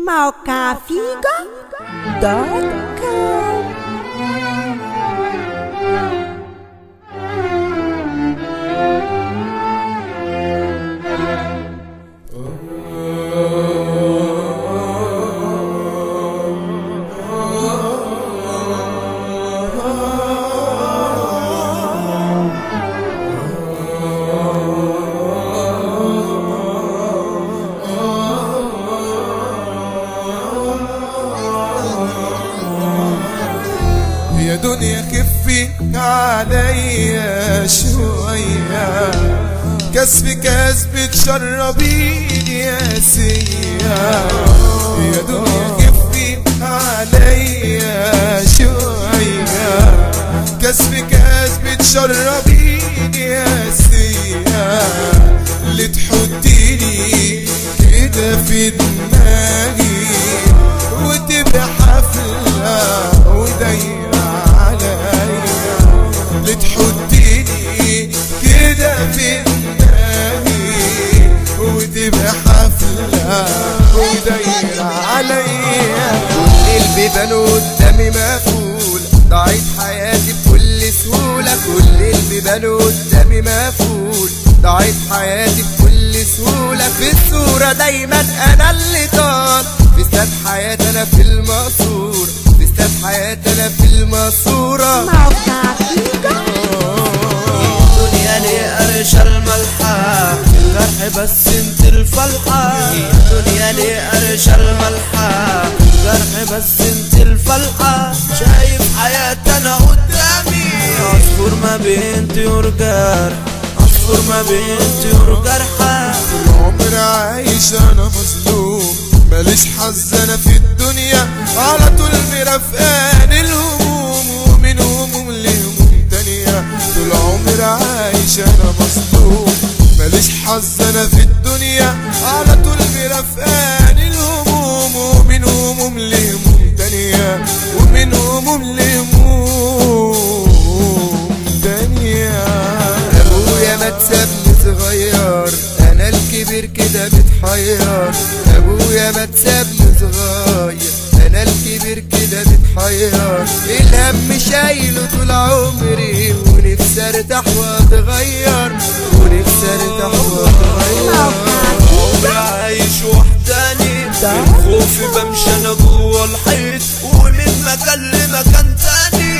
Maukafiga.com. يا دنيا خفي عليا شوية، كسب كسب تشربيني يا سيا. يا دنيا خفي عليا شوية، كسب كسب تشربيني يا سيا. اللي تحطيني كده في دماغي وتبقى حفلة ودايرة عليا، اللي تحطيني كده في دماغي وتبقى حفلة ودايرة عليا. كل البيبان قدامي مقفولة، ضاعت حياتي بكل سهولة. كل البيبان قدامي مقفولة، ضاعت حياتي بكل سهولة. في الصورة دايما انا اللي طال، في استاد حياتي انا في المقصورة، في استاد حياتي انا في المقصورة. الدنيا ليه قرشة الملحة، الجرح بس انت الفلحة. الدنيا ليه قرشة الملحة، الجرح بس انت الفلحة. شايف حياتي انا قدامي، عصفور ما بين طيور جرح، عصفور ما بين طيور جرحة. طول عمري عايش انا مظلوم، ماليش حظ انا في الدنيا. على طول مرافقان الهموم، ومن هموم لهموم تانية. طول عمري عايش انا مظلوم، ماليش حظ انا في الدنيا. على طول مرافقان الهموم، ومن هموم لهموم تانية، ومن هموم لهموم تانية. ابويا ما تسابني صغير، انا الكبير كده بتحير. ابويا ما تسابني صغير، انا الكبير كده بتحير. الهم شايله طول عمري، ونفسي ارتاح واتغير، ونفسي ارتاح واتغير. عمري عايش وحداني، من خوفي بمشي انا جوه الحيط، ومن مكان لمكان تاني.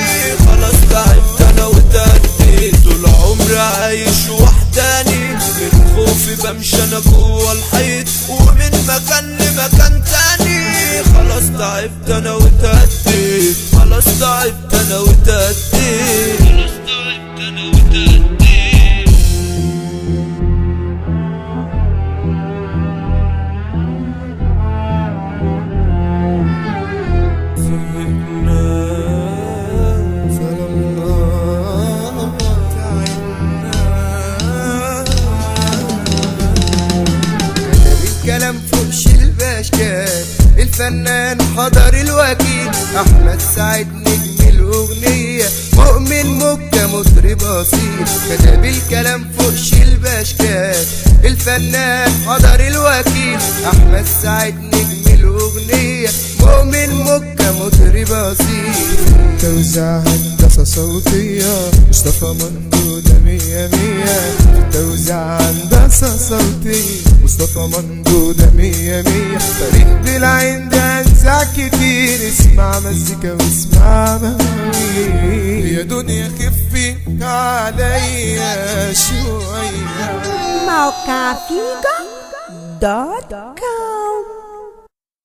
خلاص تعبت انا وتهديت، طول عمري عايش وحداني. من خوفي بمشي انا جوه الحيط، ومن مكان لمكان تاني. خلاص تعبت انا وتهديت، خلاص تعبت انا وتهديت، خلاص تعبت انا وتهديت. كلام فوقش الباشكال، الفنان حضر الوكيل احمد سعيد نجم الاغنيه. مؤمن مكة مطرب اصيل، كتب الكلام فوقش الباشكال. الفنان حضر الوكيل احمد سعيد نجم الاغنيه. مؤمن مكة مطرب اصيل. توزيع هندسة صوتية مصطفى مندودة مية مية. توزيع هندسة صوتية مصطفى مندودة مية مية. فريق بالعين ده انزع كتير، اسمع مزيكا واسمع مواويل. يا دنيا خفي عليا شوية. Maukafiga.com